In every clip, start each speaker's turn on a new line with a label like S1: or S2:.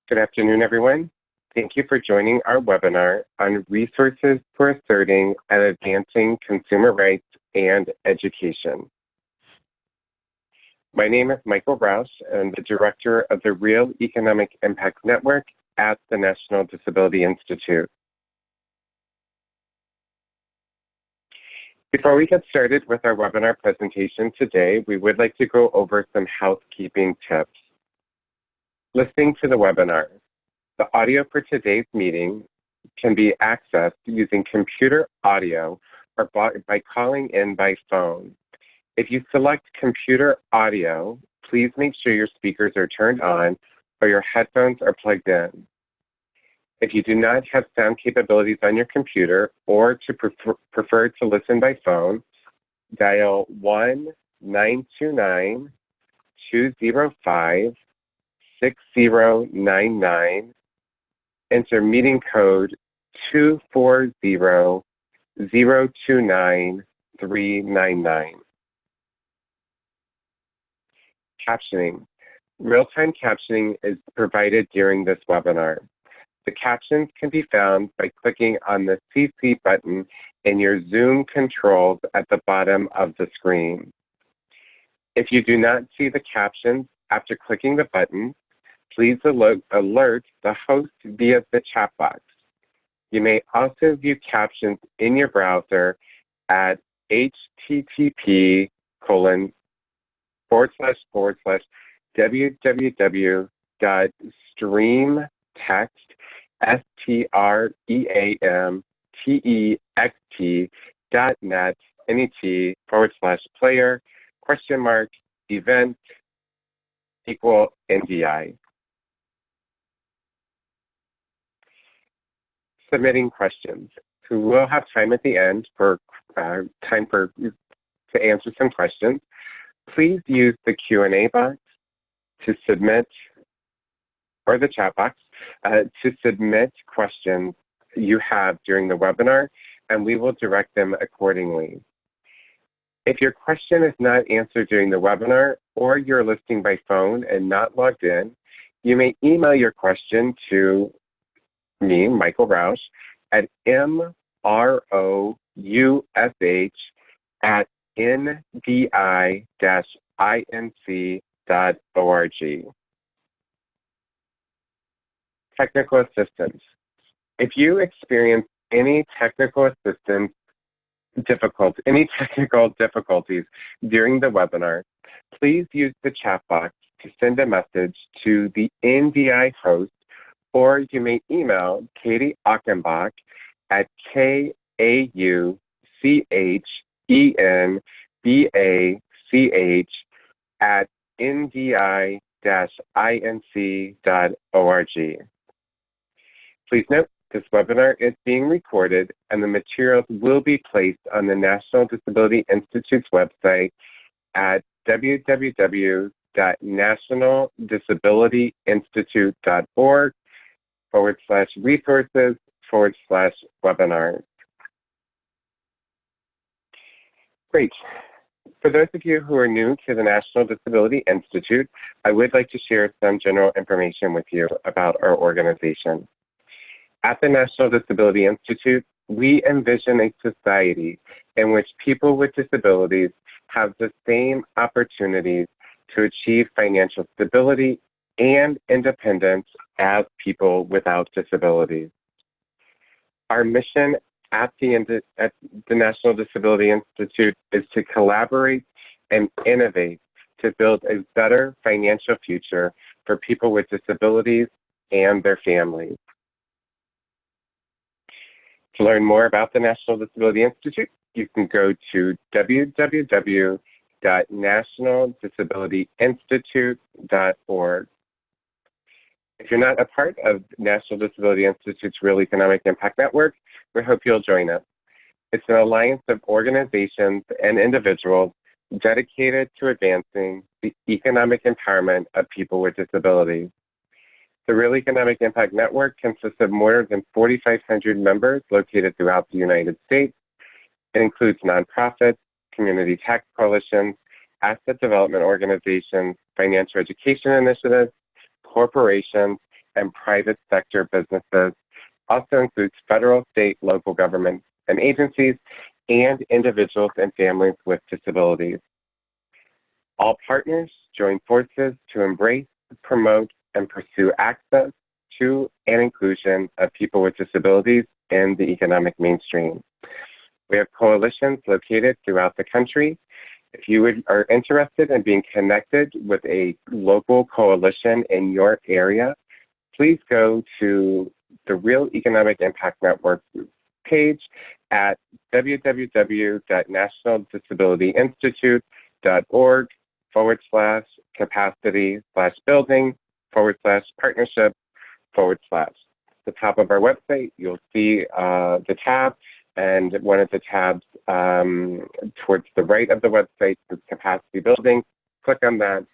S1: Good afternoon, everyone. Thank you for joining our webinar on resources for asserting and advancing consumer rights and education. My name is Michael Roush, and the director of the Real Economic Impact Network at the National Disability Institute. Before we get started with our webinar presentation today, we would like to go over some housekeeping tips. Listening to the webinar. The audio for today's meeting can be accessed using computer audio or by calling in by phone. If you select computer audio, please make sure your speakers are turned on or your headphones are plugged in. If you do not have sound capabilities on your computer or to prefer to listen by phone, dial 1-929-205-6099, enter meeting code 240-029-399. Captioning. Real-time captioning is provided during this webinar. The captions can be found by clicking on the CC button in your Zoom controls at the bottom of the screen. If you do not see the captions after clicking the button, please alert the host via the chat box. You may also view captions in your browser at https://www.streamtext.net/event=NDI. Submitting questions. We will have time at the end for to answer some questions. Please use the Q&A box to submit, or the chat box, to submit questions you have during the webinar, and we will direct them accordingly. If your question is not answered during the webinar, or you're listening by phone and not logged in, you may email your question to me, Michael Roush, at mroush@ndi-inc.org. Technical assistance. If you experience any technical difficulties during the webinar, please use the chat box to send a message to the NDI host, or you may email Katie Achenbach at KAUCHENBACH@ndi-inc.org. Please note, this webinar is being recorded and the materials will be placed on the National Disability Institute's website at www.nationaldisabilityinstitute.org/resources/webinars. Great. For those of you who are new to the National Disability Institute, I would like to share some general information with you about our organization. At the National Disability Institute, we envision a society in which people with disabilities have the same opportunities to achieve financial stability and independence as people without disabilities. Our mission at the National Disability Institute is to collaborate and innovate to build a better financial future for people with disabilities and their families. To learn more about the National Disability Institute, you can go to www.nationaldisabilityinstitute.org. If you're not a part of National Disability Institute's Real Economic Impact Network, we hope you'll join us. It's an alliance of organizations and individuals dedicated to advancing the economic empowerment of people with disabilities. The Real Economic Impact Network consists of more than 4,500 members located throughout the United States. It includes nonprofits, community tax coalitions, asset development organizations, financial education initiatives, corporations, and private sector businesses, also includes federal, state, local governments and agencies, and individuals and families with disabilities. All partners join forces to embrace, promote, and pursue access to and inclusion of people with disabilities in the economic mainstream. We have coalitions located throughout the country. If you are interested in being connected with a local coalition in your area, please go to the Real Economic Impact Network page at www.nationaldisabilityinstitute.org/capacity/building/partnership/. The top of our website, you'll see the tab, and one of the tabs towards the right of the website is capacity building. Click on that.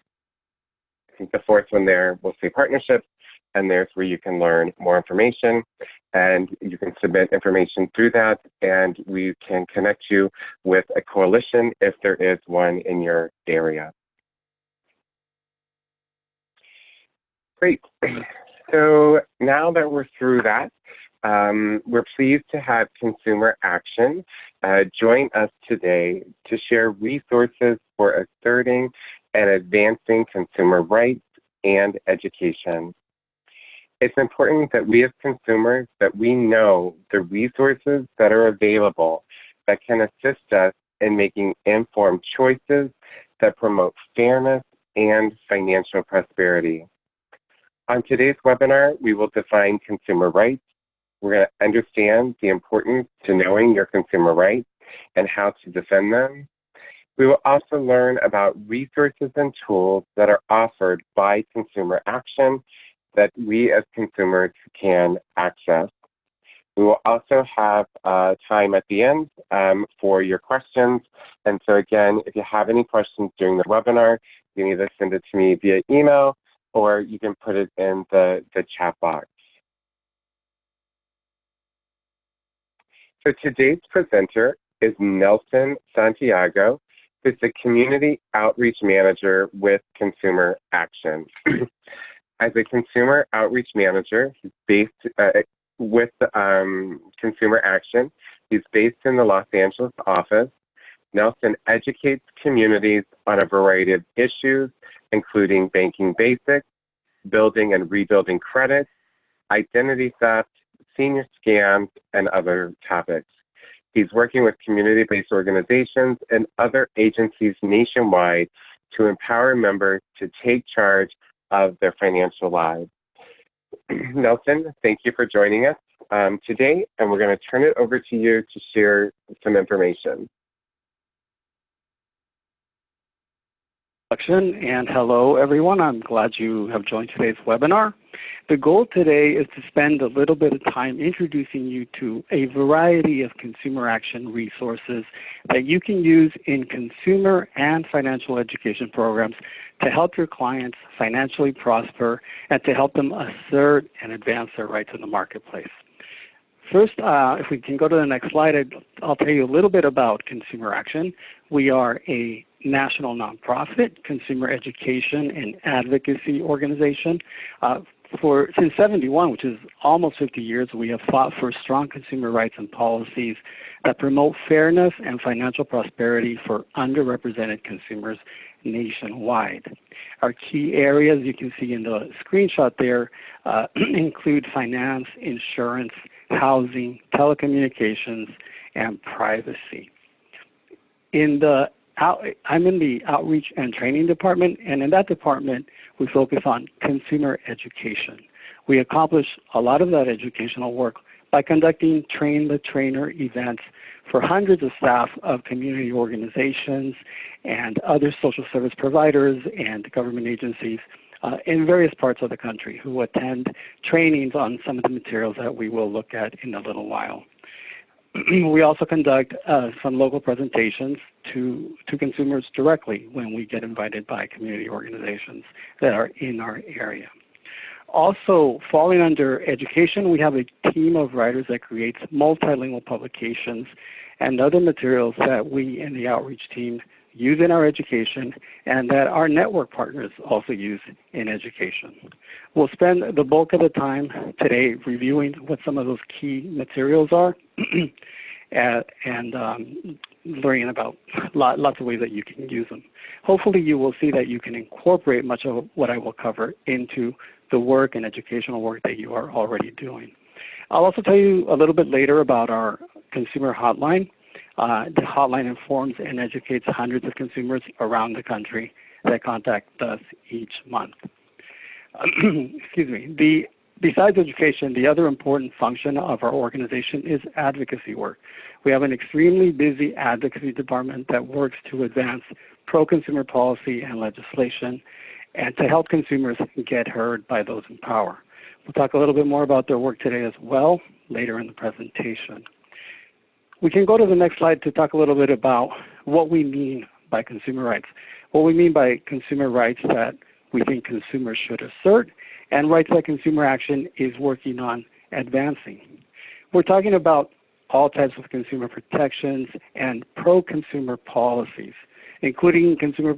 S1: I think the fourth one there will say partnerships, and there's where you can learn more information, and you can submit information through that, and we can connect you with a coalition if there is one in your area. Great. So now that we're through that, we're pleased to have Consumer Action join us today to share resources for asserting and advancing consumer rights and education. It's important that we as consumers, that we know the resources that are available that can assist us in making informed choices that promote fairness and financial prosperity. On today's webinar, we will define consumer rights. We're going to understand the importance to knowing your consumer rights and how to defend them. We will also learn about resources and tools that are offered by Consumer Action that we as consumers can access. We will also have time at the end for your questions. And so again, if you have any questions during the webinar, you can either send it to me via email or you can put it in the chat box. So today's presenter is Nelson Santiago, who's the Community Outreach Manager with Consumer Action. As a Consumer Outreach Manager, he's based with Consumer Action. He's based in the Los Angeles office. Nelson educates communities on a variety of issues, including banking basics, building and rebuilding credit, identity theft, senior scams, and other topics. He's working with community-based organizations and other agencies nationwide to empower members to take charge of their financial lives. Nelson, thank you for joining us today, and we're going to turn it over to you to share some information.
S2: And hello, everyone. I'm glad you have joined today's webinar. The goal today is to spend a little bit of time introducing you to a variety of Consumer Action resources that you can use in consumer and financial education programs to help your clients financially prosper and to help them assert and advance their rights in the marketplace. First, if we can go to the next slide, I'll tell you a little bit about Consumer Action. We are a national nonprofit consumer education and advocacy organization. Since '71, which is almost 50 years, we have fought for strong consumer rights and policies that promote fairness and financial prosperity for underrepresented consumers nationwide. Our key areas you can see in the screenshot there include finance, insurance, housing, telecommunications, and privacy. I'm in the Outreach and Training Department, and in that department, we focus on consumer education. We accomplish a lot of that educational work by conducting train-the-trainer events for hundreds of staff of community organizations and other social service providers and government agencies in various parts of the country who attend trainings on some of the materials that we will look at in a little while. We also conduct some local presentations to consumers directly when we get invited by community organizations that are in our area. Also, falling under education, we have a team of writers that creates multilingual publications and other materials that we in the outreach team use in our education and that our network partners also use in education. We'll spend the bulk of the time today reviewing what some of those key materials are and learning about lots of ways that you can use them. Hopefully you will see that you can incorporate much of what I will cover into the work and educational work that you are already doing. I'll also tell you a little bit later about our consumer hotline. The hotline informs and educates hundreds of consumers around the country that contact us each month. Excuse me. Besides education, the other important function of our organization is advocacy work. We have an extremely busy advocacy department that works to advance pro-consumer policy and legislation and to help consumers get heard by those in power. We'll talk a little bit more about their work today as well later in the presentation. We can go to the next slide to talk a little bit about what we mean by consumer rights. What we mean by consumer rights that we think consumers should assert and rights that consumer action is working on advancing. We're talking about all types of consumer protections and pro-consumer policies, including consumer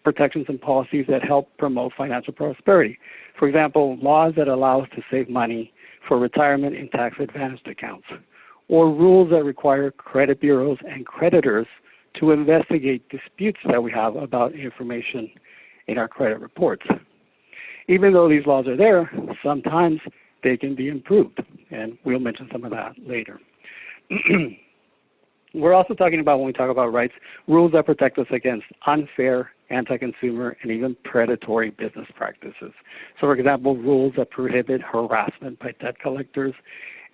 S2: protections and policies that help promote financial prosperity. For example, laws that allow us to save money for retirement in tax-advantaged accounts, or rules that require credit bureaus and creditors to investigate disputes that we have about information in our credit reports. Even though these laws are there, sometimes they can be improved, and we'll mention some of that later. We're also talking about, when we talk about rights, rules that protect us against unfair, anti-consumer, and even predatory business practices. So, for example, rules that prohibit harassment by debt collectors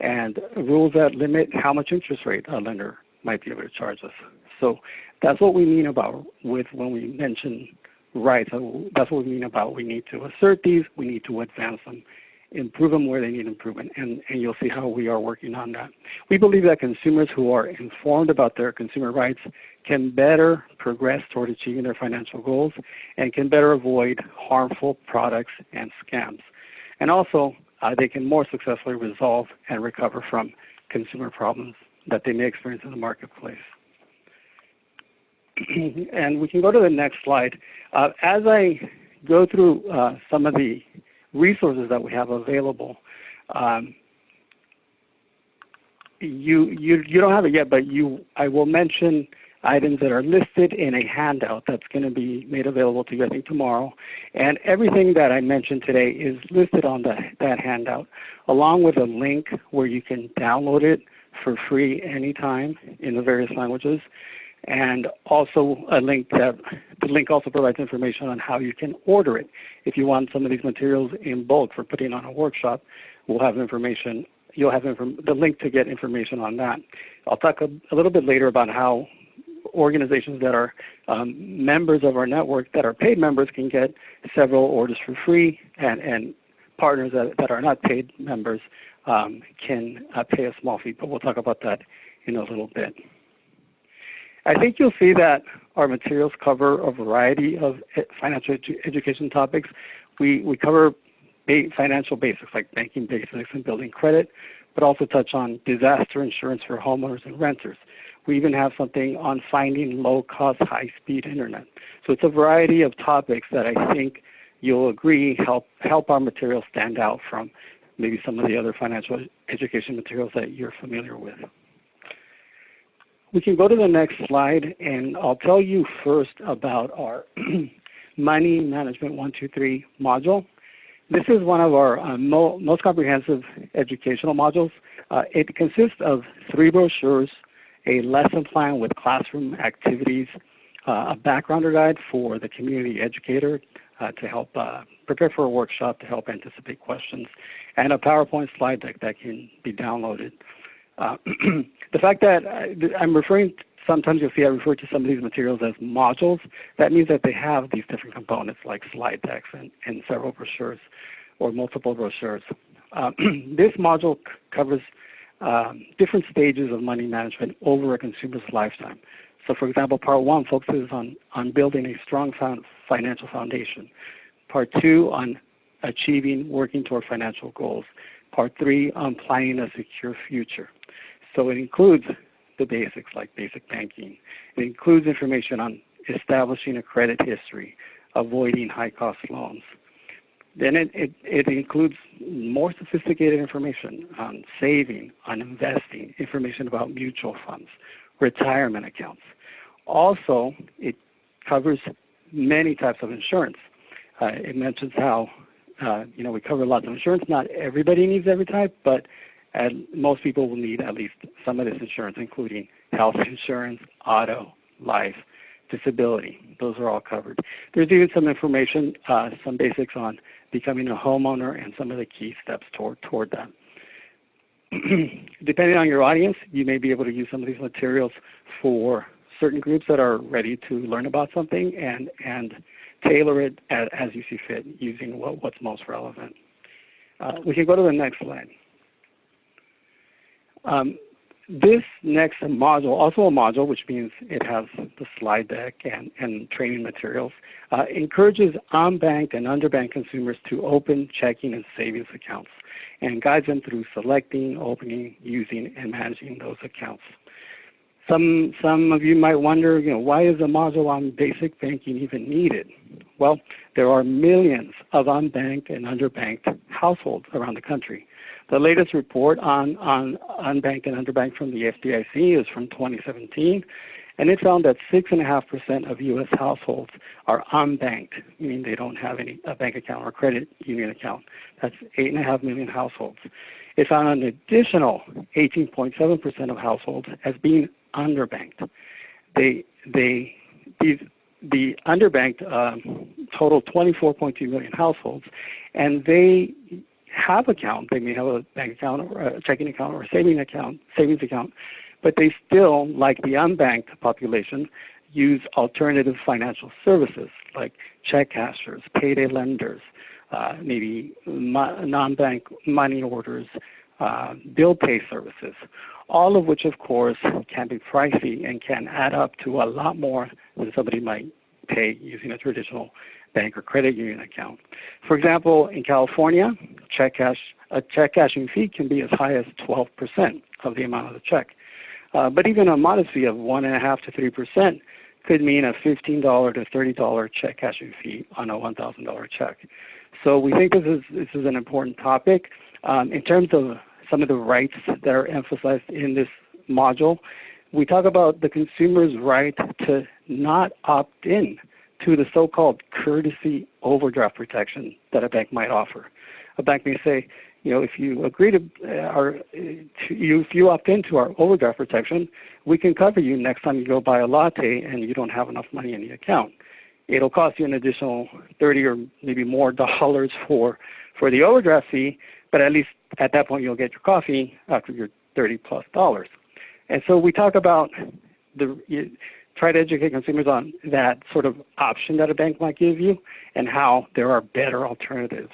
S2: and rules that limit how much interest rate a lender might be able to charge us. So that's what we mean about when we mention rights. That's what we mean about we need to assert these, we need to advance them, improve them where they need improvement, and you'll see how we are working on that. We believe that consumers who are informed about their consumer rights can better progress toward achieving their financial goals and can better avoid harmful products and scams. And also, they can more successfully resolve and recover from consumer problems that they may experience in the marketplace. And we can go to the next slide. As I go through some of the resources that we have available, you don't have it yet, but I will mention items that are listed in a handout that's going to be made available to you, I think, tomorrow. And everything that I mentioned today is listed on that handout, along with a link where you can download it for free anytime in the various languages. And also the link also provides information on how you can order it. If you want some of these materials in bulk for putting on a workshop, we'll have information. You'll have the link to get information on that. I'll talk a little bit later about how organizations that are members of our network, that are paid members, can get several orders for free, and partners that are not paid members can pay a small fee, but we'll talk about that in a little bit. I think you'll see that our materials cover a variety of financial education topics. We cover financial basics like banking basics and building credit, but also touch on disaster insurance for homeowners and renters. We even have something on finding low-cost, high-speed internet. So it's a variety of topics that I think you'll agree help our materials stand out from maybe some of the other financial education materials that you're familiar with. We can go to the next slide, and I'll tell you first about our Money Management 123 module. This is one of our most comprehensive educational modules. It consists of 3 brochures, a lesson plan with classroom activities, a backgrounder guide for the community educator to help prepare for a workshop to help anticipate questions, and a PowerPoint slide deck that can be downloaded. The fact that I'm referring, sometimes you'll see I refer to some of these materials as modules. That means that they have these different components like slide decks and several brochures or multiple brochures. This module covers different stages of money management over a consumer's lifetime. So, for example, Part 1 focuses on building a strong financial foundation. Part 2 on working toward financial goals. Part 3 on planning a secure future. So it includes the basics like basic banking. It includes information on establishing a credit history, avoiding high-cost loans. Then it includes more sophisticated information on saving, on investing, information about mutual funds, retirement accounts. Also, it covers many types of insurance. It mentions how, we cover lots of insurance. Not everybody needs every type, but most people will need at least some of this insurance, including health insurance, auto, life, disability. Those are all covered. There's even some information, some basics on becoming a homeowner and some of the key steps toward that. Depending on your audience, you may be able to use some of these materials for certain groups that are ready to learn about something and tailor it as you see fit, using what's most relevant. We can go to the next slide. This next module, also a module, which means it has the slide deck and training materials, encourages unbanked and underbanked consumers to open checking and savings accounts and guides them through selecting, opening, using, and managing those accounts. Some of you might wonder, why is a module on basic banking even needed? Well, there are millions of unbanked and underbanked households around the country. The latest report on unbanked and underbanked from the FDIC is from 2017, and it found that 6.5% of U.S. households are unbanked, meaning they don't have a bank account or credit union account. That's 8.5 million households. It found an additional 18.7% of households as being underbanked. The underbanked total 24.2 million households, and they have account. They may have a bank account or a checking account or a savings account, but they still, like the unbanked population, use alternative financial services like check cashers, payday lenders, maybe non-bank money orders, bill pay services, all of which, of course, can be pricey and can add up to a lot more than somebody might pay using a traditional bank or credit union account. For example, in California, a check cashing fee can be as high as 12% of the amount of the check. But even a modest fee of 1.5% to 3% could mean a $15 to $30 check cashing fee on a $1,000 check. So we think this is an important topic. In terms of some of the rights that are emphasized in this module, we talk about the consumer's right to not opt in to the so-called courtesy overdraft protection that a bank might offer. A bank may say, if you agree if you opt into our overdraft protection, we can cover you next time you go buy a latte and you don't have enough money in the account. It'll cost you an additional $30 or maybe more dollars for the overdraft fee, but at least at that point you'll get your coffee after your $30+ dollars. And so we talk about try to educate consumers on that sort of option that a bank might give you and how there are better alternatives,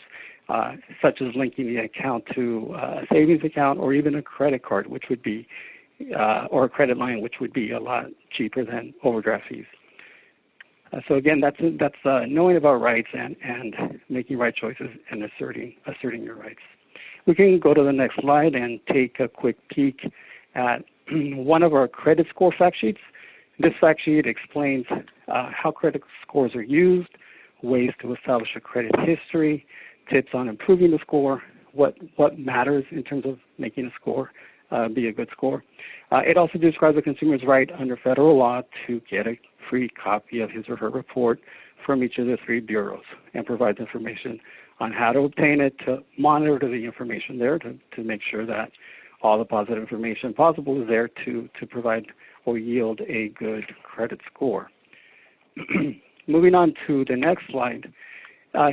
S2: such as linking the account to a savings account or even a credit card, which would be, or a credit line, which would be a lot cheaper than overdraft fees. So again, that's knowing about rights and making right choices and asserting your rights. We can go to the next slide and take a quick peek at one of our credit score fact sheets. This fact sheet explains how credit scores are used, ways to establish a credit history, tips on improving the score, what matters in terms of making a score be a good score. It also describes a consumer's right under federal law to get a free copy of his or her report from each of the 3 bureaus and provides information on how to obtain it, to monitor the information there to make sure that all the positive information possible is there to provide or yield a good credit score. Moving on to the next slide,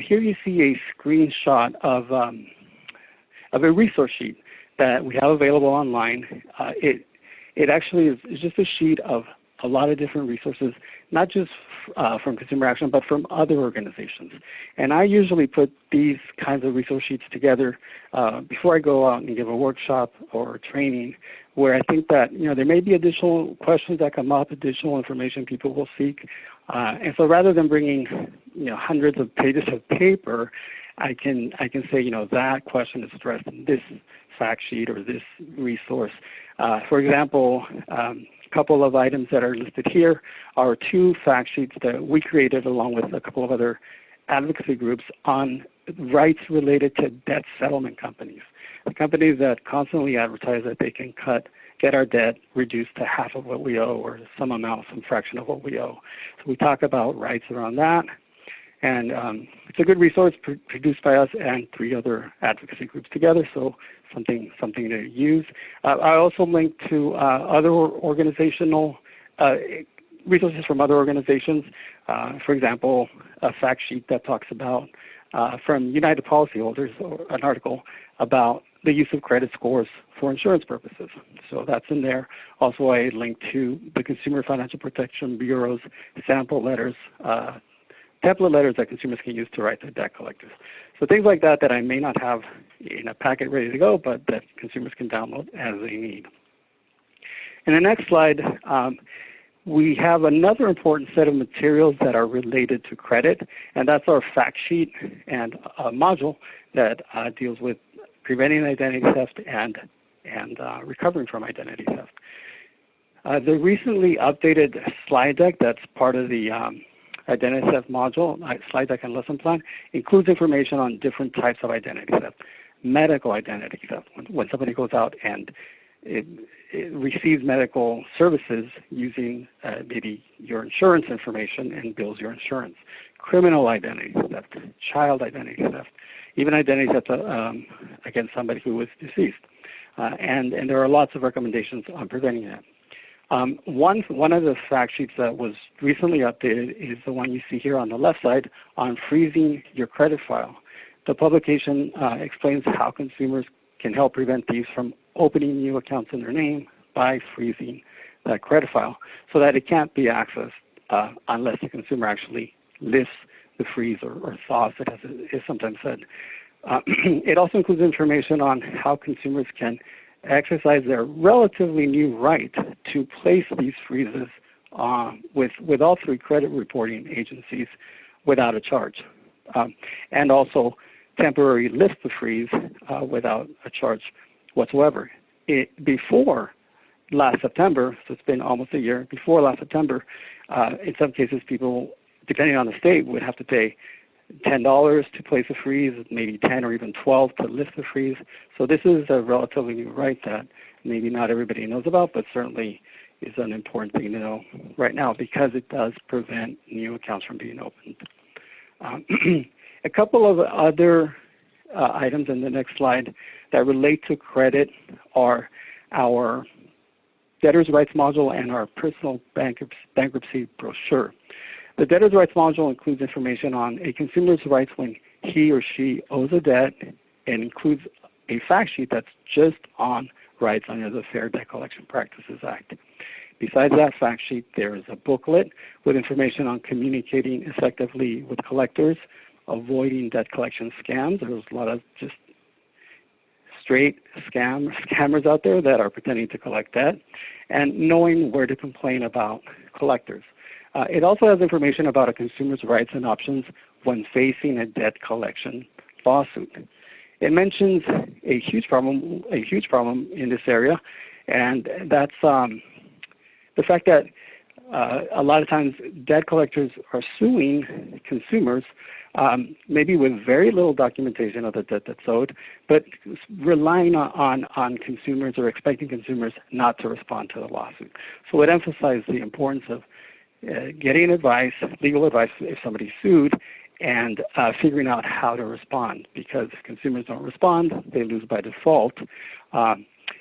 S2: here you see a screenshot of a resource sheet that we have available online. It actually is just a sheet of a lot of different resources, not just from Consumer Action, but from other organizations. And I usually put these kinds of resource sheets together before I go out and give a workshop or training, where I think that there may be additional questions that come up, additional information people will seek. And so rather than bringing hundreds of pages of paper, I can say, that question is addressed in this fact sheet or this resource. For example, a couple of items that are listed here are 2 fact sheets that we created along with a couple of other advocacy groups on rights related to debt settlement companies. The companies that constantly advertise that they can get our debt reduced to half of what we owe or some amount, some fraction of what we owe. So we talk about rights around that. And it's a good resource produced by us and 3 other advocacy groups together, so something to use. I also linked to other organizational resources from other organizations. For example, a fact sheet that talks about, from United Policyholders, an article about the use of credit scores for insurance purposes. So that's in there. Also, I linked to the Consumer Financial Protection Bureau's sample letters, template letters that consumers can use to write to debt collectors. So things like that I may not have in a packet ready to go, but that consumers can download as they need. In the next slide, we have another important set of materials that are related to credit, and that's our fact sheet and a module that deals with preventing identity theft and recovering from identity theft. The recently updated slide deck that's part of the identity theft module, slide deck and lesson plan, includes information on different types of identity theft. Medical identity theft, when somebody goes out and it receives medical services using maybe your insurance information and bills your insurance. Criminal identity theft, child identity theft, even identity theft against somebody who was deceased. And there are lots of recommendations on preventing that. One of the fact sheets that was recently updated is the one you see here on the left side on freezing your credit file. The publication explains how consumers can help prevent thieves from opening new accounts in their name by freezing that credit file so that it can't be accessed unless the consumer actually lifts the freeze or thaws it, as it is sometimes said. It also includes information on how consumers can exercise their relatively new right to place these freezes with all 3 credit reporting agencies without a charge, and also temporarily lift the freeze without a charge whatsoever. Before last September, so it's been almost a year, before last September, in some cases people, depending on the state, would have to pay $10 to place a freeze, maybe 10 or even 12 to lift the freeze. So this is a relatively new right that maybe not everybody knows about, but certainly is an important thing to know right now because it does prevent new accounts from being opened. A couple of other items in the next slide that relate to credit are our debtors' rights module and our personal bankruptcy brochure. The debtors' rights module includes information on a consumer's rights when he or she owes a debt and includes a fact sheet that's just on rights under the Fair Debt Collection Practices Act. Besides that fact sheet, there is a booklet with information on communicating effectively with collectors, avoiding debt collection scams. There's a lot of just straight scammers out there that are pretending to collect debt, and knowing where to complain about collectors. It also has information about a consumer's rights and options when facing a debt collection lawsuit. It mentions a huge problem in this area, and that's the fact that a lot of times debt collectors are suing consumers maybe with very little documentation of the debt that's owed, but relying on consumers or expecting consumers not to respond to the lawsuit. So it emphasizes the importance of getting advice, legal advice if somebody's sued, and figuring out how to respond, because if consumers don't respond, they lose by default.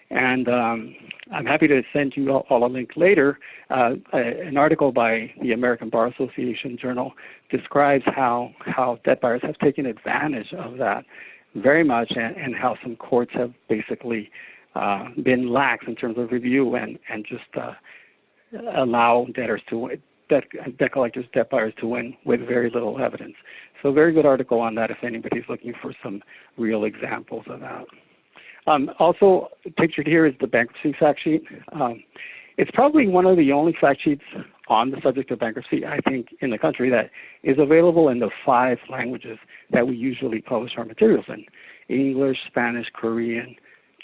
S2: And I'm happy to send you all a link later. An article by the American Bar Association Journal describes how debt buyers have taken advantage of that very much, and how some courts have basically been lax in terms of review and just allow debt collectors, debt buyers to win with very little evidence. So very good article on that if anybody's looking for some real examples of that. Also pictured here is the bankruptcy fact sheet. It's probably one of the only fact sheets on the subject of bankruptcy, I think, in the country that is available in the 5 languages that we usually publish our materials in: English, Spanish, Korean,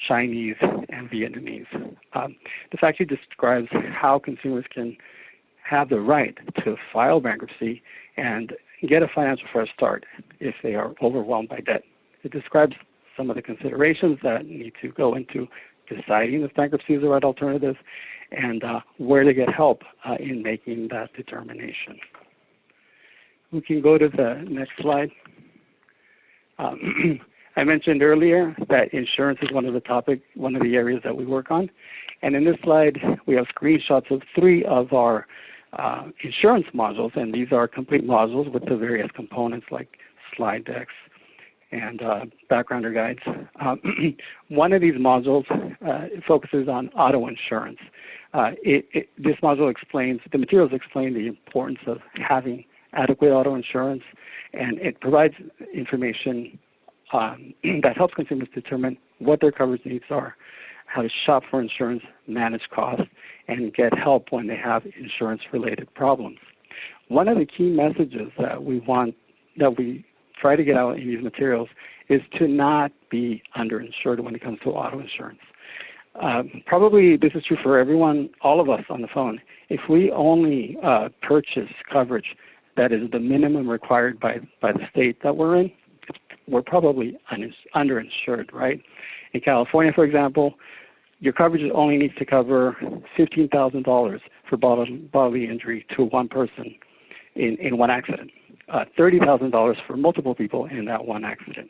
S2: Chinese, and Vietnamese. The fact sheet describes how consumers can have the right to file bankruptcy and get a financial fresh start if they are overwhelmed by debt. It describes some of the considerations that need to go into deciding if bankruptcy is the right alternative and where to get help in making that determination. We can go to the next slide. I mentioned earlier that insurance is one of the areas that we work on. And in this slide, we have screenshots of 3 of our insurance modules, and these are complete modules with the various components like slide decks and backgrounder guides. One of these modules focuses on auto insurance. This module explains, the materials explain the importance of having adequate auto insurance, and it provides information that helps consumers determine what their coverage needs are, how to shop for insurance, manage costs, and get help when they have insurance-related problems. One of the key messages that we try to get out in these materials is to not be underinsured when it comes to auto insurance. Probably this is true for everyone, all of us on the phone. If we only purchase coverage that is the minimum required by the state that we're in, we're probably underinsured, right? In California, for example, your coverage only needs to cover $15,000 for bodily injury to one person in one accident, $30,000 for multiple people in that one accident.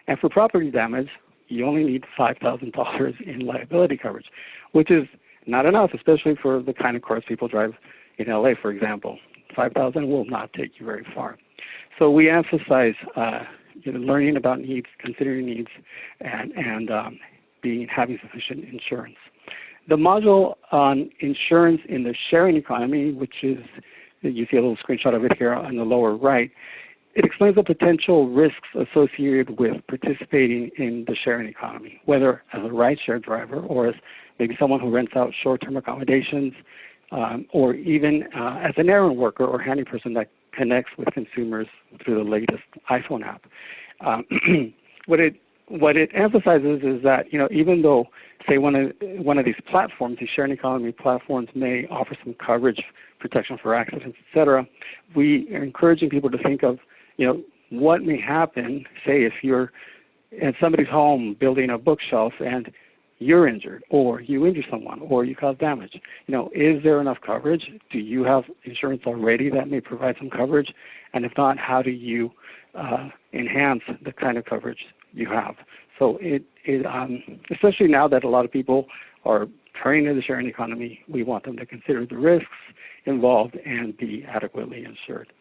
S2: And for property damage, you only need $5,000 in liability coverage, which is not enough, especially for the kind of cars people drive in LA, for example. $5,000 will not take you very far. So we emphasize learning about needs, considering needs, and having sufficient insurance. The module on insurance in the sharing economy, which is, you see a little screenshot of it here on the lower right, it explains the potential risks associated with participating in the sharing economy, whether as a rideshare driver or as maybe someone who rents out short-term accommodations, or even as an errand worker or handy person that connects with consumers through the latest iPhone app. What it emphasizes is that, even though, say, one of these platforms, these sharing economy platforms, may offer some coverage protection for accidents, et cetera, we are encouraging people to think of, what may happen, say, if you're at somebody's home building a bookshelf and you're injured, or you injure someone, or you cause damage. Is there enough coverage? Do you have insurance already that may provide some coverage? And if not, how do you enhance the kind of coverage you have? So especially now that a lot of people are turning to the sharing economy, we want them to consider the risks involved and be adequately insured.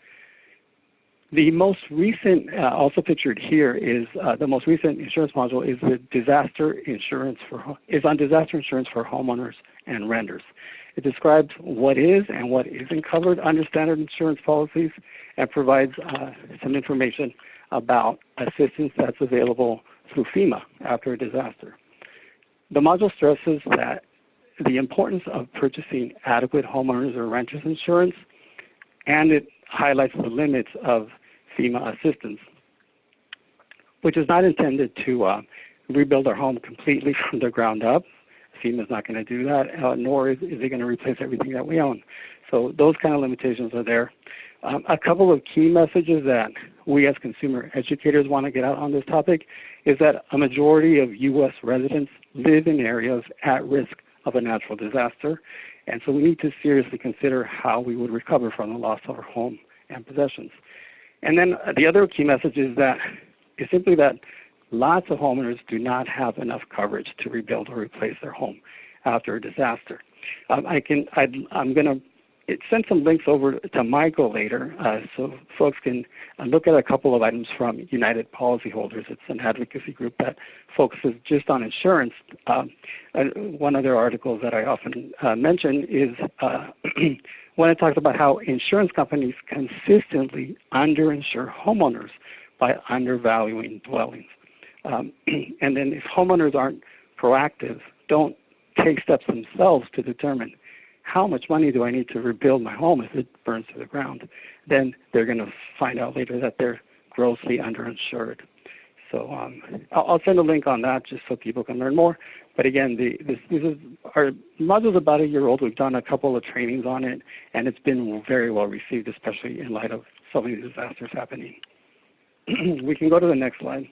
S2: The most recent, also pictured here, is the most recent insurance module is on disaster insurance for homeowners and renters. It describes what is and what isn't covered under standard insurance policies and provides some information about assistance that's available through FEMA after a disaster. The module stresses that the importance of purchasing adequate homeowners or renters insurance, and it highlights the limits of FEMA assistance, which is not intended to rebuild our home completely from the ground up. FEMA is not going to do that, nor is it going to replace everything that we own. So those kind of limitations are there. A couple of key messages that we as consumer educators want to get out on this topic is that a majority of U.S. residents live in areas at risk of a natural disaster, and so we need to seriously consider how we would recover from the loss of our home and possessions. And then the other key message is simply that lots of homeowners do not have enough coverage to rebuild or replace their home after a disaster. I'm going to send some links over to Michael later so folks can look at a couple of items from United Policyholders. It's an advocacy group that focuses just on insurance. One of their articles that I often mention is when it talks about how insurance companies consistently underinsure homeowners by undervaluing dwellings. And then if homeowners aren't proactive, don't take steps themselves to determine how much money do I need to rebuild my home if it burns to the ground? Then they're going to find out later that they're grossly underinsured. So I'll send a link on that just so people can learn more. But again, our module's about a year old. We've done a couple of trainings on it, and it's been very well received, especially in light of so many disasters happening. We can go to the next slide.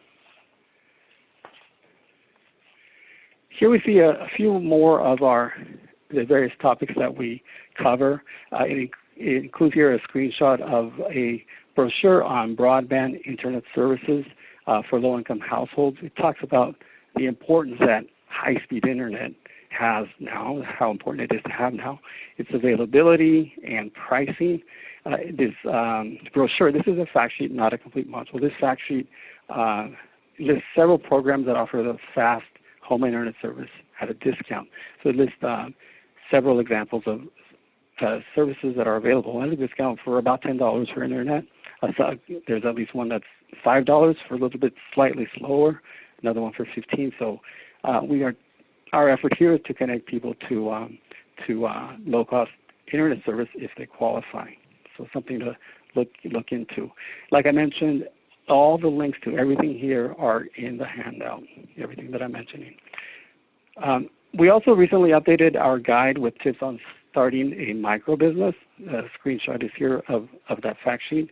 S2: Here we see a few more of the various topics that we cover. It includes here a screenshot of a brochure on broadband internet services for low-income households. It talks about the importance that high-speed internet has now, how important it is to have now, its availability and pricing. This brochure, this is a fact sheet, not a complete module. This fact sheet lists several programs that offer the fast home internet service at a discount. So it lists several examples of services that are available at a discount for about $10 for internet. So there's at least one that's $5 for a little bit slightly slower, another one for $15. So our effort here is to connect people to low-cost internet service if they qualify. So something to look into. Like I mentioned, all the links to everything here are in the handout, everything that I'm mentioning. We also recently updated our guide with tips on starting a micro business. A screenshot is here of that fact sheet.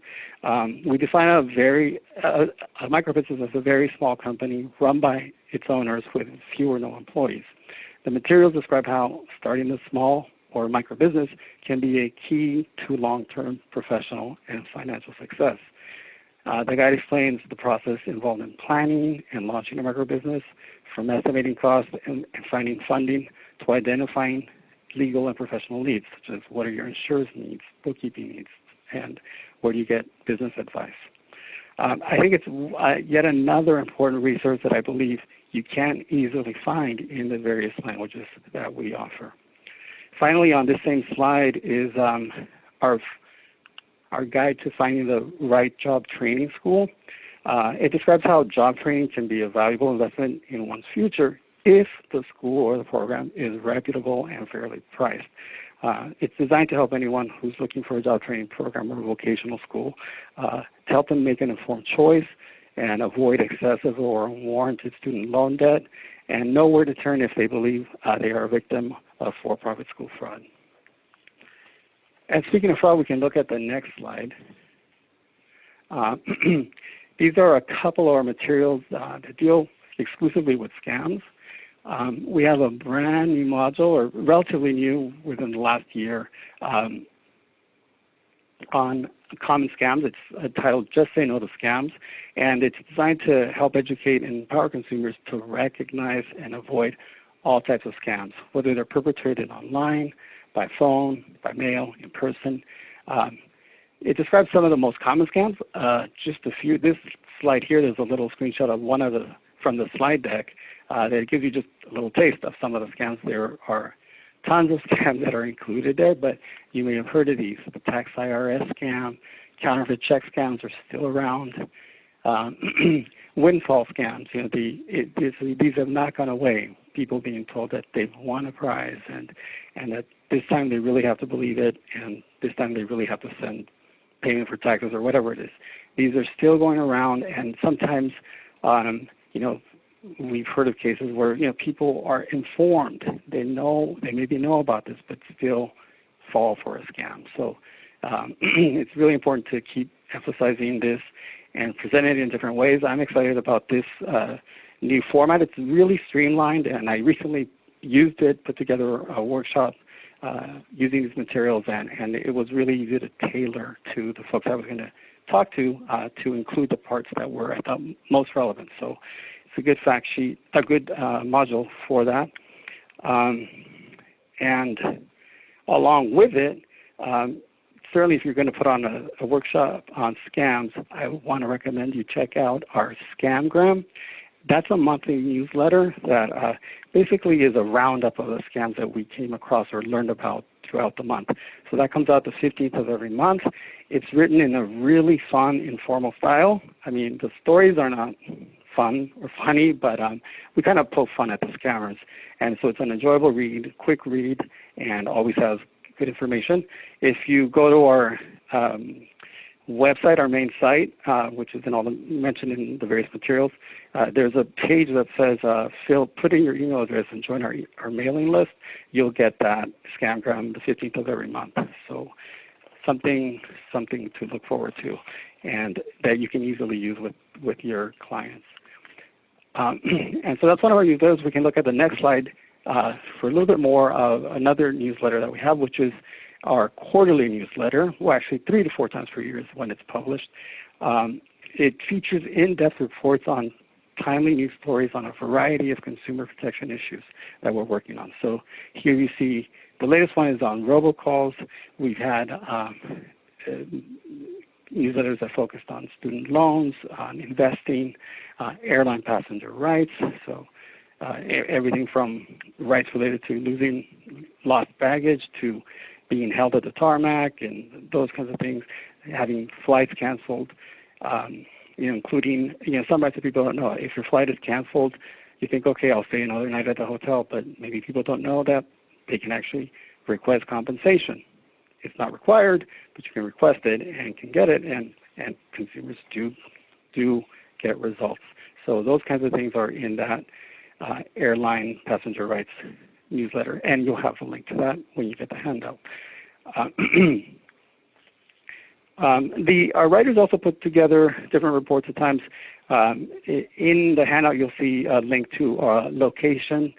S2: We define a micro business as a very small company run by its owners with few or no employees. The materials describe how starting a small or micro business can be a key to long-term professional and financial success. The guide explains the process involved in planning and launching a micro business, from estimating costs and finding funding to identifying legal and professional needs, such as what are your insurance needs, bookkeeping needs, and where do you get business advice. I think it's yet another important resource that I believe you can easily find in the various languages that we offer. Finally, on this same slide is our guide to finding the right job training school. It describes how job training can be a valuable investment in one's future if the school or the program is reputable and fairly priced. It's designed to help anyone who's looking for a job training program or vocational school to help them make an informed choice and avoid excessive or unwarranted student loan debt, and know where to turn if they believe they are a victim of for-profit school fraud. And speaking of fraud, we can look at the next slide. These are a couple of our materials that deal exclusively with scams. We have a brand new module, or relatively new within the last year, on common scams. It's titled Just Say No to Scams, and it's designed to help educate and empower consumers to recognize and avoid all types of scams, whether they're perpetrated online, by phone, by mail, in person. It describes some of the most common scams. Just a few. This slide here, there's a little screenshot of one of from the slide deck that gives you just a little taste of some of the scams. There are tons of scams that are included there, but you may have heard of these. The tax IRS scam, counterfeit check scams are still around. Windfall scams, these have not gone away. People being told that they've won a prize and that this time they really have to believe it, and this time they really have to send payment for taxes or whatever it is. These are still going around, and sometimes, we've heard of cases where people are informed. They maybe know about this, but still fall for a scam. So it's really important to keep emphasizing this and present it in different ways. I'm excited about this new format. It's really streamlined, and I recently used it, put together a workshop using these materials, and it was really easy to tailor to the folks I was going to talk to include the parts that were, I thought, most relevant. So it's a good fact sheet, a good module for that. And along with it, certainly if you're going to put on a workshop on scams, I want to recommend you check out our Scamgram. That's a monthly newsletter that basically is a roundup of the scams that we came across or learned about throughout the month. So that comes out the 15th of every month. It's written in a really fun, informal style. I mean, the stories are not fun or funny, but we kind of poke fun at the scammers. And so it's an enjoyable read, quick read, and always has good information. If you go to our website, our main site, which is mentioned in the various materials, there's a page that says, put in your email address and join our mailing list. You'll get that scamgram the 15th of every month. So something to look forward to, and that you can easily use with your clients. And so that's one of our users. We can look at the next slide for a little bit more of another newsletter that we have, which is our quarterly newsletter. Well, actually 3 to 4 times per year is when it's published. It features in-depth reports on timely news stories on a variety of consumer protection issues that we're working on. So here you see the latest one is on robocalls. We've had newsletters that focused on student loans, on investing, airline passenger rights. So everything from rights related to losing lost baggage to being held at the tarmac and those kinds of things, having flights canceled, including, some rights that people don't know. If your flight is canceled, you think, okay, I'll stay another night at the hotel, but maybe people don't know that they can actually request compensation. It's not required, but you can request it and can get it, and consumers do get results. So those kinds of things are in that airline passenger rights newsletter, and you'll have a link to that when you get the handout. Our writers also put together different reports at times. In the handout, you'll see a link to a location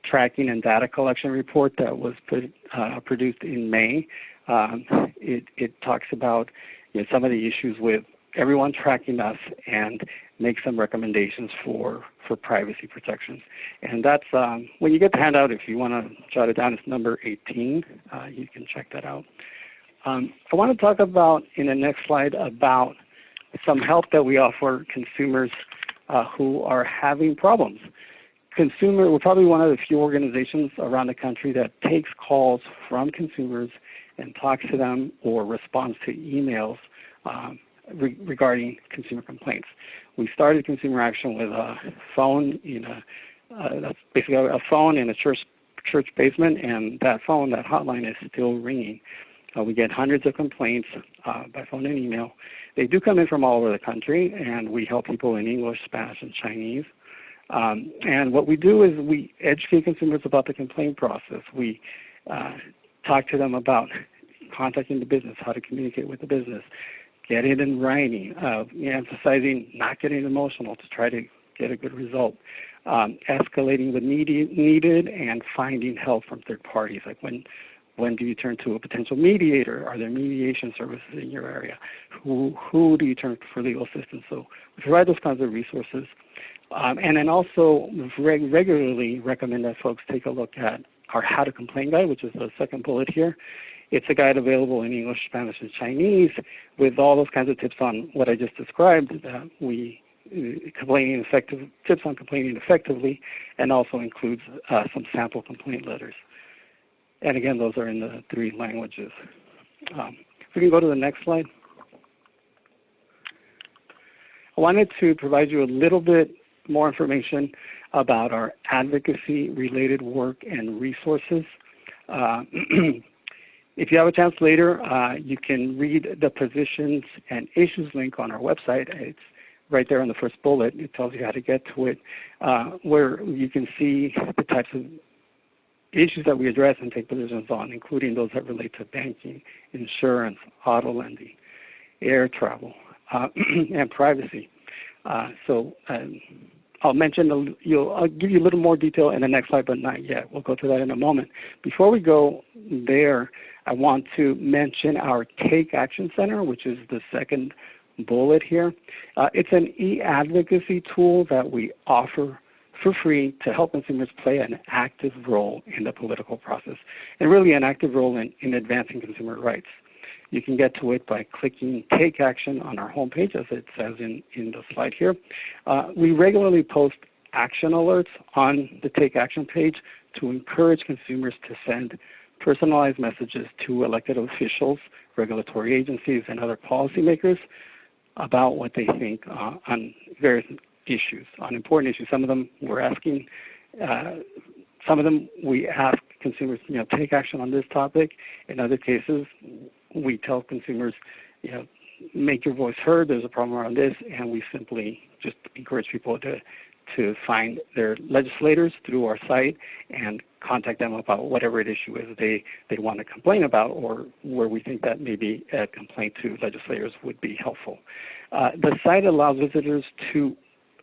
S2: tracking and data collection report that was produced in May. It talks about some of the issues with everyone tracking us and make some recommendations for privacy protections. And that's, when you get the handout, if you want to jot it down, it's number 18. You can check that out. I want to talk about, in the next slide, about some help that we offer consumers who are having problems. We're probably one of the few organizations around the country that takes calls from consumers and talks to them or responds to emails regarding consumer complaints. We started Consumer Action with a phone that's basically a phone in a church basement, and that hotline is still ringing. We get hundreds of complaints by phone and email. They do come in from all over the country, and we help people in English, Spanish, and Chinese. And what we do is we educate consumers about the complaint process. We talk to them about contacting the business, how to communicate with the business, get it in writing, emphasizing not getting emotional to try to get a good result, escalating when needed, and finding help from third parties, like when do you turn to a potential mediator? Are there mediation services in your area? Who do you turn to for legal assistance? So we provide those kinds of resources. And then also regularly recommend that folks take a look at our How to Complain guide, which is the second bullet here. It's a guide available in English, Spanish, and Chinese with all those kinds of tips on what I just described. Tips on complaining effectively, and also includes some sample complaint letters. And again, those are in the 3 languages. We can go to the next slide. I wanted to provide you a little bit more information about our advocacy-related work and resources. If you have a chance later, you can read the positions and issues link on our website. It's right there on the first bullet. It tells you how to get to it, where you can see the types of issues that we address and take positions on, including those that relate to banking, insurance, auto lending, air travel, and privacy. I'll mention, I'll give you a little more detail in the next slide, but not yet. We'll go to that in a moment. Before we go there, I want to mention our Take Action Center, which is the second bullet here. It's an e-advocacy tool that we offer for free to help consumers play an active role in the political process, and really an active role in advancing consumer rights. You can get to it by clicking Take Action on our homepage, as it says in the slide here. We regularly post action alerts on the Take Action page to encourage consumers to send personalized messages to elected officials, regulatory agencies, and other policymakers about what they think on various issues, on important issues. Some of them we're asking, some of them we ask consumers, take action on this topic. In other cases, we tell consumers, make your voice heard. There's a problem around this, and we simply just encourage people to find their legislators through our site and contact them about whatever issue is they want to complain about, or where we think that maybe a complaint to legislators would be helpful. The site allows visitors to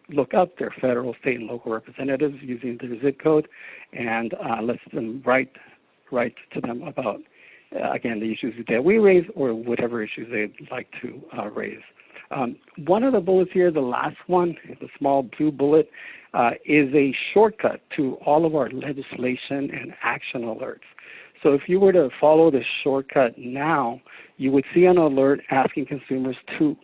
S2: look up their federal, state, and local representatives using their zip code, and lets them write to them about, again, the issues that we raise or whatever issues they'd like to raise. One of the bullets here, the last one, the small blue bullet, is a shortcut to all of our legislation and action alerts. So if you were to follow this shortcut now, you would see an alert asking consumers to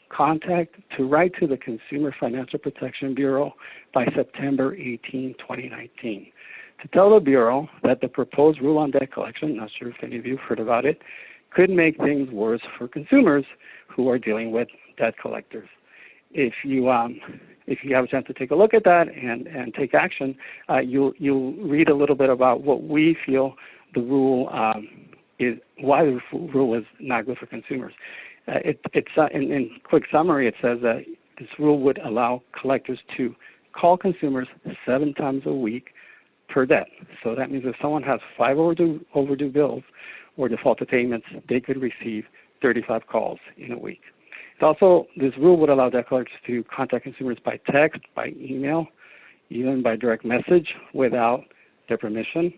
S2: write to the Consumer Financial Protection Bureau by September 18, 2019, to tell the Bureau that the proposed rule on debt collection, not sure if any of you have heard about it, could make things worse for consumers who are dealing with debt collectors. If you have a chance to take a look at that and take action, you'll read a little bit about what we feel the rule is, why the rule is not good for consumers. In quick summary, it says that this rule would allow collectors to call consumers 7 times a week per debt. So that means if someone has 5 overdue bills or defaulted payments, they could receive 35 calls in a week. This rule would allow debt collectors to contact consumers by text, by email, even by direct message without their permission.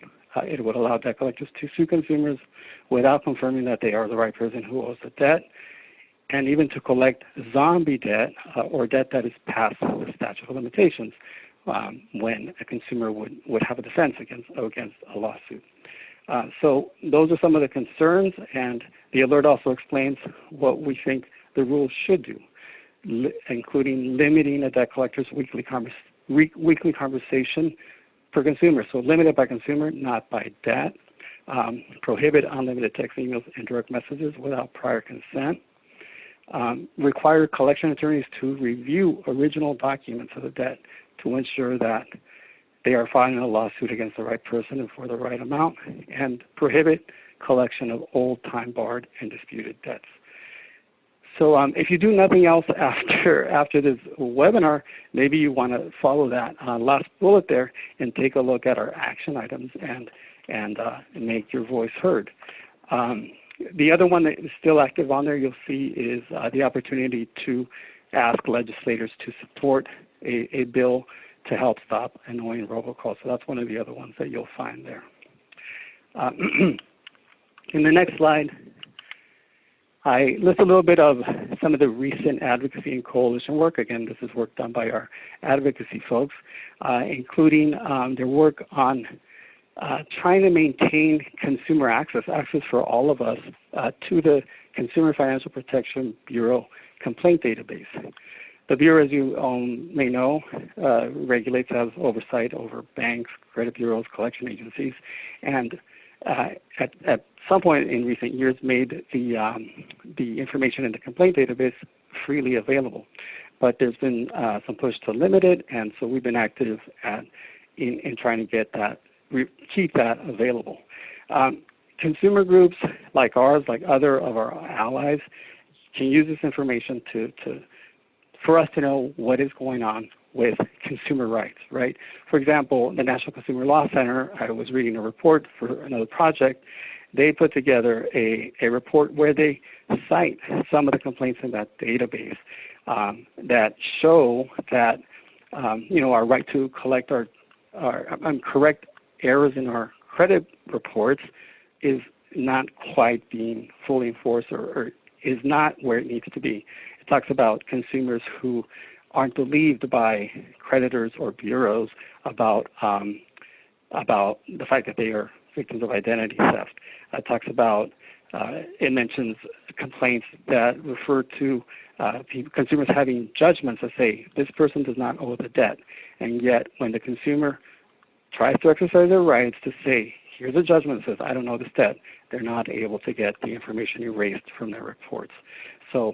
S2: It would allow debt collectors to sue consumers without confirming that they are the right person who owes the debt, and even to collect zombie debt or debt that is past the statute of limitations when a consumer would have a defense against a lawsuit. So those are some of the concerns, and the alert also explains what we think the rule should do, including limiting a debt collector's weekly conversation per consumer. So limited by consumer, not by debt. Prohibit unlimited text, emails, and direct messages without prior consent. Require collection attorneys to review original documents of the debt to ensure that they are filing a lawsuit against the right person and for the right amount, and prohibit collection of old, time-barred, and disputed debts. So if you do nothing else after this webinar, maybe you want to follow that last bullet there and take a look at our action items and make your voice heard. The other one that is still active on there, you'll see, is the opportunity to ask legislators to support a bill to help stop annoying robocalls. So that's one of the other ones that you'll find there. In the next slide, I list a little bit of some of the recent advocacy and coalition work. Again, this is work done by our advocacy folks, including their work on trying to maintain consumer access for all of us to the Consumer Financial Protection Bureau complaint database. The Bureau, as you may know, regulates, has oversight over banks, credit bureaus, collection agencies, and at some point in recent years made the information in the complaint database freely available. But there's been some push to limit it, and so we've been active in trying to get that, keep that available. Consumer groups like ours, like other of our allies, can use this information for us to know what is going on with consumer rights, right? For example, the National Consumer Law Center, I was reading a report for another project. They put together a report where they cite some of the complaints in that database that show that, our right to collect correct errors in our credit reports is not quite being fully enforced or is not where it needs to be. It talks about consumers who aren't believed by creditors or bureaus about the fact that they are victims of identity theft. It talks about, it mentions complaints that refer to consumers having judgments that say, this person does not owe the debt. And yet, when the consumer tries to exercise their rights to say, here's a judgment that says, I don't owe this debt, they're not able to get the information erased from their reports. So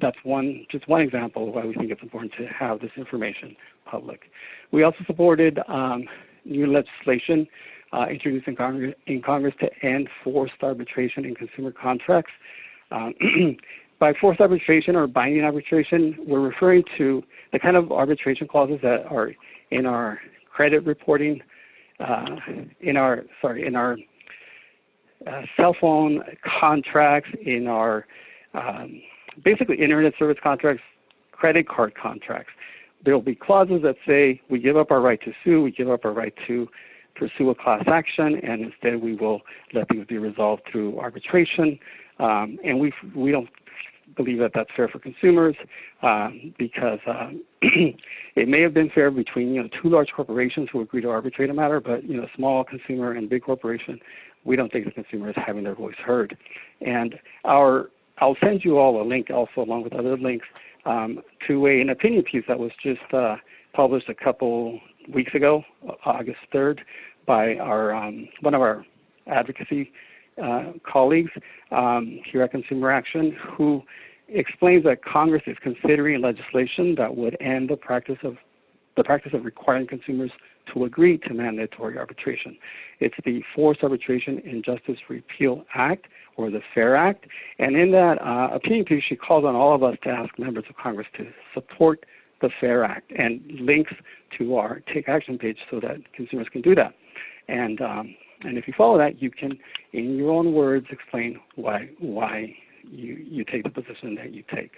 S2: just one example of why we think it's important to have this information public. We also supported new legislation introduced in Congress to end forced arbitration in consumer contracts. By forced arbitration or binding arbitration, we're referring to the kind of arbitration clauses that are in our credit reporting, in our cell phone contracts, in our basically internet service contracts, credit card contracts. There will be clauses that say we give up our right to sue, we give up our right to pursue a class action, and instead we will let things be resolved through arbitration. And we don't believe that that's fair for consumers because it may have been fair between two large corporations who agree to arbitrate a matter, but small consumer and big corporation, we don't think the consumer is having their voice heard. And I'll send you all a link also along with other links to an opinion piece that was just published a couple weeks ago, August 3rd, by one of our advocacy colleagues here at Consumer Action, who explains that Congress is considering legislation that would end the practice of requiring consumers to agree to mandatory arbitration. It's the Forced Arbitration Injustice Repeal Act, or the FAIR Act, and in that opinion piece, she calls on all of us to ask members of Congress to support the FAIR Act, and links to our Take Action page so that consumers can do that. And if you follow that, you can, in your own words, explain why you take the position that you take.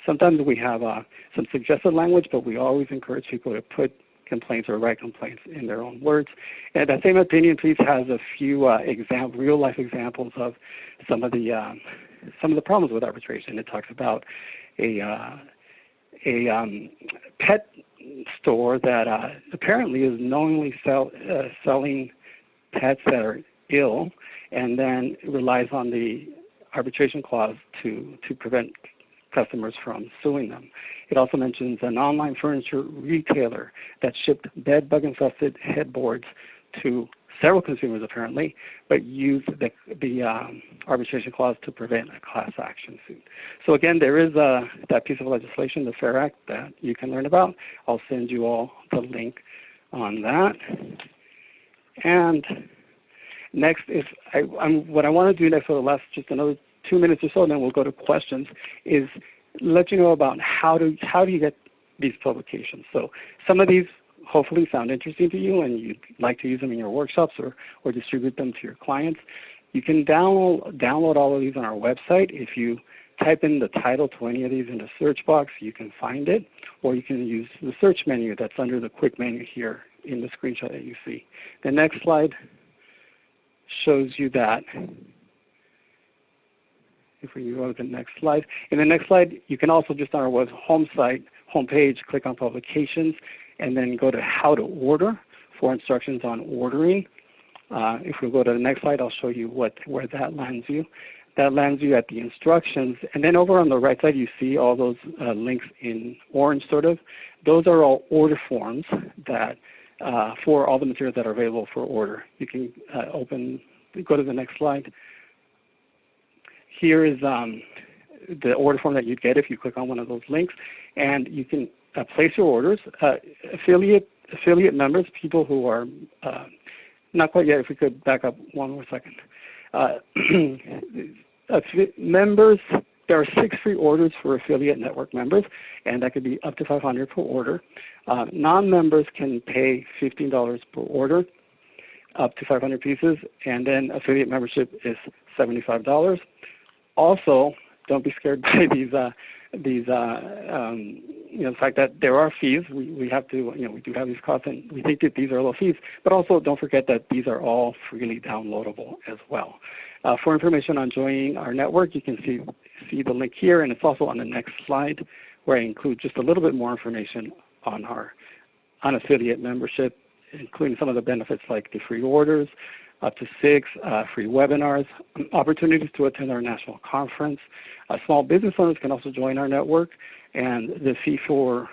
S2: Sometimes we have some suggested language, but we always encourage people to put complaints or write complaints in their own words. And that same opinion piece has a few real-life examples of some of the problems with arbitration. It talks about a pet store that apparently is knowingly selling pets that are ill, and then relies on the arbitration clause to prevent customers from suing them. It also mentions an online furniture retailer that shipped bed bug-infested headboards to several consumers apparently, but used the arbitration clause to prevent a class action suit. So again, there is that piece of legislation, the FAIR Act, that you can learn about. I'll send you all the link on that. And next is, what I want to do next for the last just another 2 minutes or so, and then we'll go to questions, is let you know about how do you get these publications. So some of these hopefully sound interesting to you and you'd like to use them in your workshops or distribute them to your clients. You can download all of these on our website. If you type in the title to any of these in the search box, you can find it, or you can use the search menu that's under the quick menu here in the screenshot that you see. The next slide shows you that. If we go to the next slide. In the next slide, you can also just on our homepage, click on publications, and then go to how to order for instructions on ordering. If we go to the next slide, I'll show you where that lands you. That lands you at the instructions. And then over on the right side, you see all those links in orange sort of. Those are all order forms that for all the materials that are available for order. You can go to the next slide. Here is the order form that you'd get if you click on one of those links, and you can place your orders. Affiliate members, people who are not quite yet. If we could back up one more second. Members, there are 6 free orders for affiliate network members, and that could be up to $500 per order. Non-members can pay $15 per order, up to 500 pieces, and then affiliate membership is $75. Also, don't be scared by the fact that there are fees. We have to, we do have these costs, and we think that these are low fees. But also, don't forget that these are all freely downloadable as well. For information on joining our network, you can see the link here, and it's also on the next slide, where I include just a little bit more information on affiliate membership, including some of the benefits like the free orders, up to 6 free webinars, opportunities to attend our national conference. Small business owners can also join our network, and the fee for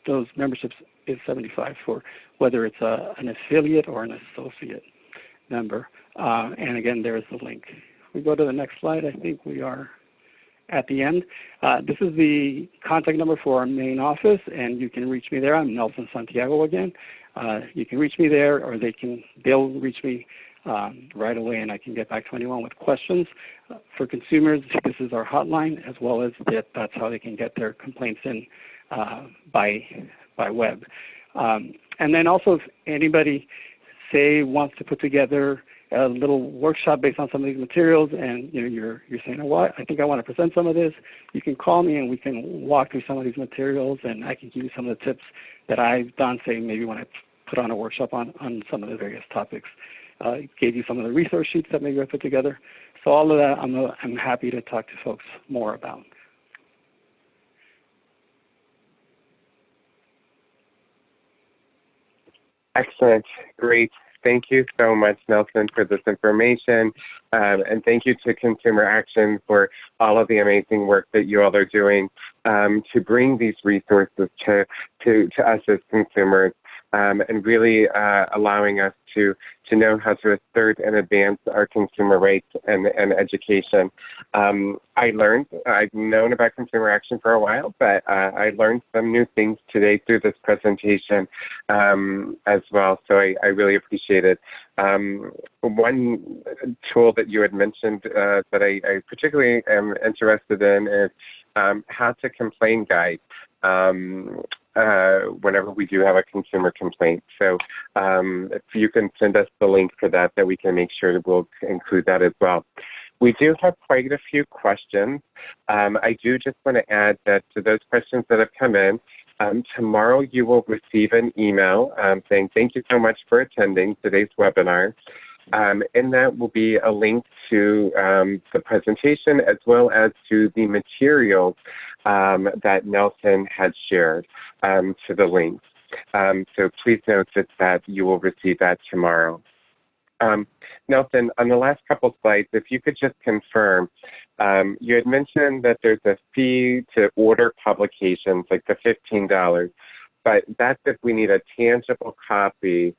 S2: those memberships is $75 for whether it's an affiliate or an associate member. And again, there is the link. If we go to the next slide, I think we are at the end. This is the contact number for our main office, and you can reach me there. I'm Nelson Santiago again. You can reach me there, or they'll reach me right away, and I can get back to anyone with questions. For consumers, this is our hotline, as well as that's how they can get their complaints in by web. And then also, if anybody, say, wants to put together a little workshop based on some of these materials, and you're saying, oh, what? I think I want to present some of this, you can call me and we can walk through some of these materials, and I can give you some of the tips that I've done, say, maybe when I put on a workshop on some of the various topics. Gave you some of the resource sheets that maybe I put together. So all of that I'm happy to talk to folks more about.
S1: Excellent. Great. Thank you so much, Nelson, for this information. And thank you to Consumer Action for all of the amazing work that you all are doing to bring these resources to us as consumers, and really allowing us to know how to assert and advance our consumer rights and education. I've known about Consumer Action for a while, but I learned some new things today through this presentation as well, so I really appreciate it. One tool that you had mentioned that I particularly am interested in is how to complain guide. Whenever we do have a consumer complaint. So if you can send us the link for that we can make sure that we'll include that as well. We do have quite a few questions. I do just want to add that to those questions that have come in, tomorrow you will receive an email saying thank you so much for attending today's webinar. And that will be a link to the presentation as well as to the materials that Nelson had shared to the links. So please note that you will receive that tomorrow. Nelson, on the last couple slides, if you could just confirm, you had mentioned that there's a fee to order publications, like the $15, but that's if we need a tangible copy,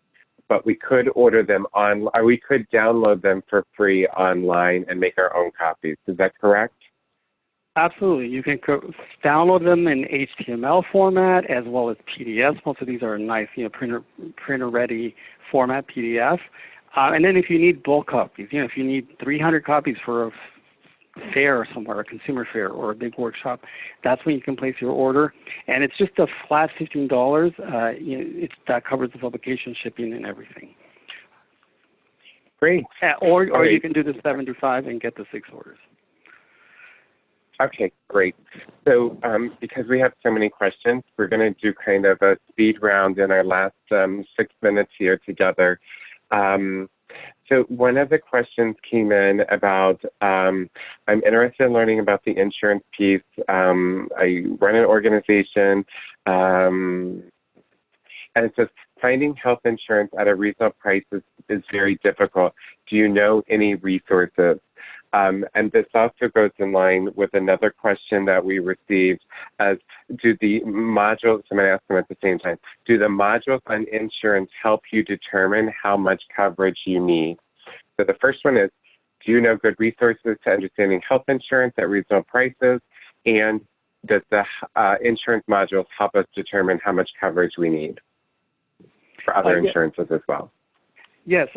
S1: but we could order them on, or we could download them for free online and make our own copies. Is that correct?
S2: Absolutely. You can download them in HTML format as well as PDFs. Most of these are nice, printer-ready format PDF. And then if you need bulk copies, if you need 300 copies for a fair somewhere, a consumer fair or a big workshop, that's when you can place your order. And it's just a flat $15. That covers the publication, shipping, and everything.
S1: Great.
S2: Or you can do the $75 and get the 6 orders.
S1: Okay, great. So because we have so many questions, we're going to do kind of a speed round in our last 6 minutes here together. So one of the questions came in about, I'm interested in learning about the insurance piece. I run an organization, and it says, finding health insurance at a reasonable price is very difficult. Do you know any resources? And this also goes in line with another question that we received as, do the modules, I'm going to ask them at the same time, do the modules on insurance help you determine how much coverage you need? So the first one is, do you know good resources to understanding health insurance at reasonable prices? And does the insurance modules help us determine how much coverage we need for other insurances as well?
S2: Yes,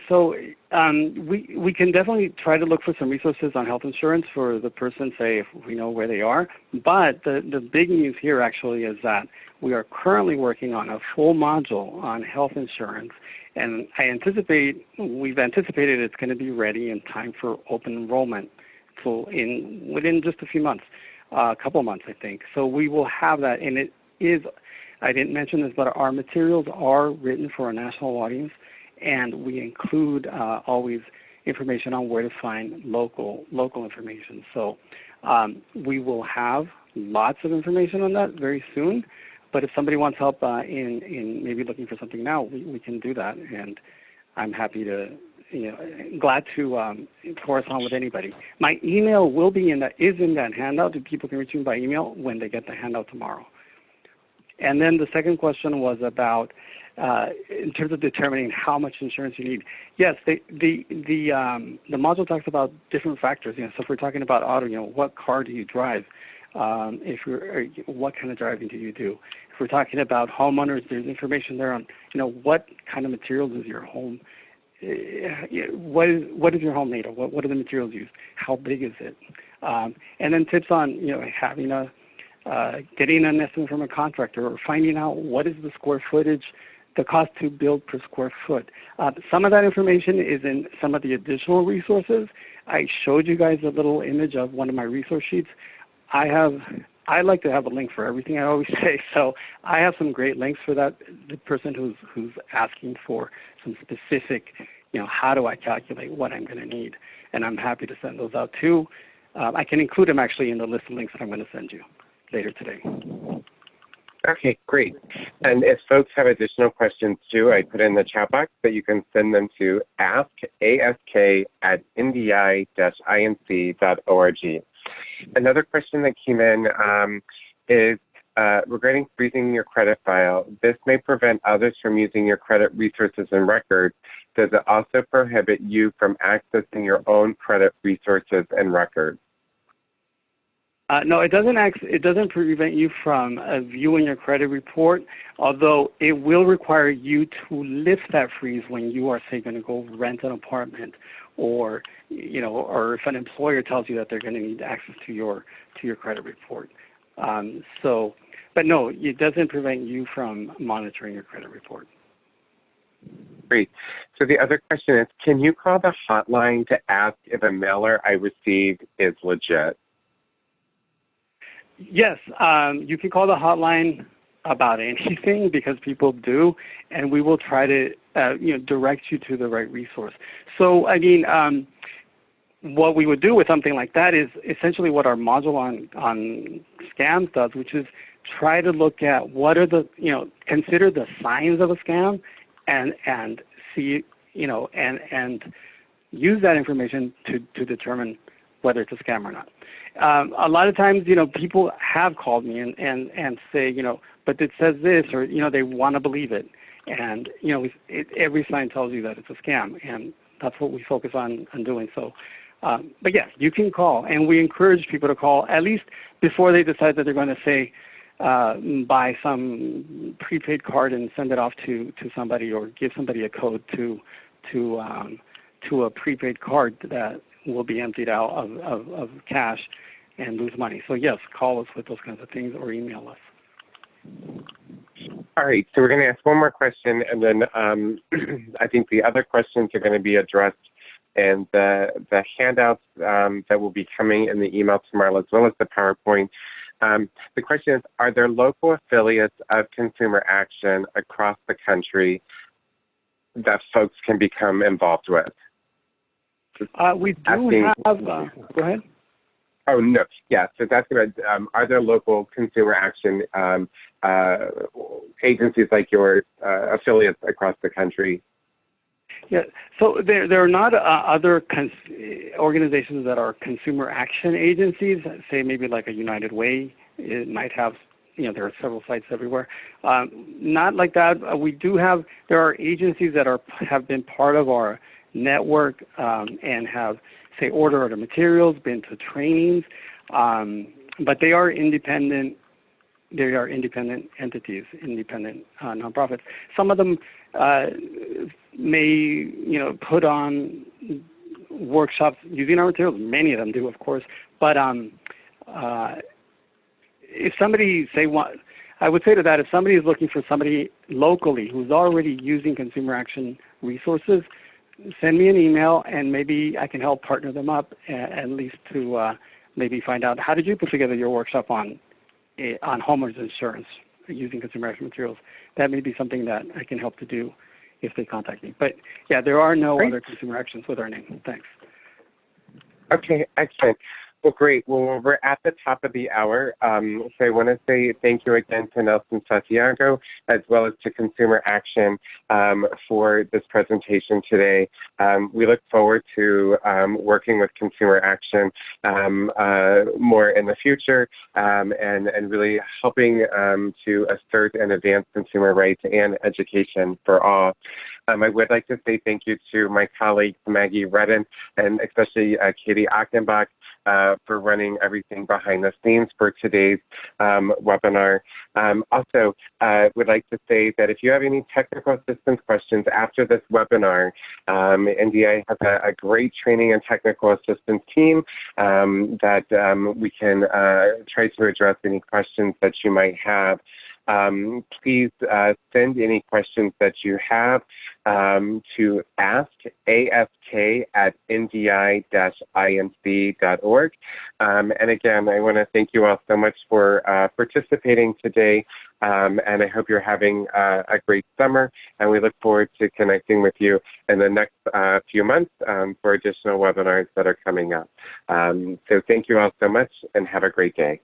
S2: so we can definitely try to look for some resources on health insurance for the person, say, if we know where they are. But the big news here actually is that we are currently working on a full module on health insurance, and we've anticipated it's going to be ready in time for open enrollment, so within just a few months, a couple of months, I think. So we will have that, and it is, I didn't mention this, but our materials are written for a national audience. And we include always information on where to find local information. So we will have lots of information on that very soon. But if somebody wants help in maybe looking for something now, we can do that. And I'm happy to, glad to correspond with anybody. My email is in that handout. People can reach me by email when they get the handout tomorrow. And then the second question was about in terms of determining how much insurance you need, yes, the module talks about different factors. So if we're talking about auto, what car do you drive? What kind of driving do you do? If we're talking about homeowners, there's information there on, what kind of materials is your home? What is your home made of? What are the materials used? How big is it? And then tips on, having getting an estimate from a contractor, or finding out what is the square footage, the cost to build per square foot. Some of that information is in some of the additional resources. I showed you guys a little image of one of my resource sheets. I like to have a link for everything, I always say. So I have some great links for that. The person who's asking for some specific, how do I calculate what I'm going to need? And I'm happy to send those out too. I can include them actually in the list of links that I'm going to send you later today.
S1: Okay, great. And if folks have additional questions too, I put in the chat box that you can send them to ask@ndi-inc.org. Another question that came in is regarding freezing your credit file. This may prevent others from using your credit resources and records. Does it also prohibit you from accessing your own credit resources and records?
S2: No, it doesn't prevent you from viewing your credit report, although it will require you to lift that freeze when you are, say, going to go rent an apartment, or or if an employer tells you that they're going to need access to your credit report. But no, it doesn't prevent you from monitoring your credit report.
S1: Great. So the other question is, can you call the hotline to ask if a mailer I received is legit?
S2: Yes, you can call the hotline about anything, because people do, and we will try to direct you to the right resource. So what we would do with something like that is essentially what our module on scams does, which is try to look at what are the consider the signs of a scam, and see and use that information to determine whether it's a scam or not. A lot of times, people have called me and say, but it says this, or, they want to believe it. And, every sign tells you that it's a scam, and that's what we focus on doing. So, but yes, you can call, and we encourage people to call at least before they decide that they're going to say, buy some prepaid card and send it off to somebody, or give somebody a code to a prepaid card that will be emptied out of cash and lose money. So yes, call us with those kinds of things, or email us.
S1: All right, so we're going to ask one more question, and then I think the other questions are going to be addressed in the handouts that will be coming in the email tomorrow, as well as the PowerPoint. The question is, are there local affiliates of Consumer Action across the country that folks can become involved with?
S2: We do have, go ahead.
S1: Oh, no, yeah, so that's about, are there local Consumer Action agencies like your affiliates across the country?
S2: Yeah, so there are not other organizations that are Consumer Action agencies, say maybe like a United Way. It might have, there are several sites everywhere. Not like that. We do have, there are agencies that have been part of our network and have, say, ordered materials, been to trainings, but they are independent. They are independent entities, independent nonprofits. Some of them may, put on workshops using our materials. Many of them do, of course. But if somebody, I would say to that, if somebody is looking for somebody locally who's already using Consumer Action resources, send me an email, and maybe I can help partner them up, at least to maybe find out, how did you put together your workshop on homeowners insurance using Consumer Action materials? That may be something that I can help to do if they contact me. But yeah, there are no other Consumer Actions with our name. Thanks.
S1: Okay, excellent. Well, great. Well, we're at the top of the hour, so I want to say thank you again to Nelson Santiago, as well as to Consumer Action for this presentation today. We look forward to working with Consumer Action more in the future and really helping to assert and advance consumer rights and education for all. I would like to say thank you to my colleagues, Maggie Redden, and especially Katie Achenbach, for running everything behind the scenes for today's webinar. Also, would like to say that if you have any technical assistance questions after this webinar, NDI has a great training and technical assistance team that we can try to address any questions that you might have. Please send any questions that you have to ask@ndi-inc.org. And again, I want to thank you all so much for participating today, and I hope you're having a great summer, and we look forward to connecting with you in the next few months for additional webinars that are coming up. So thank you all so much, and have a great day.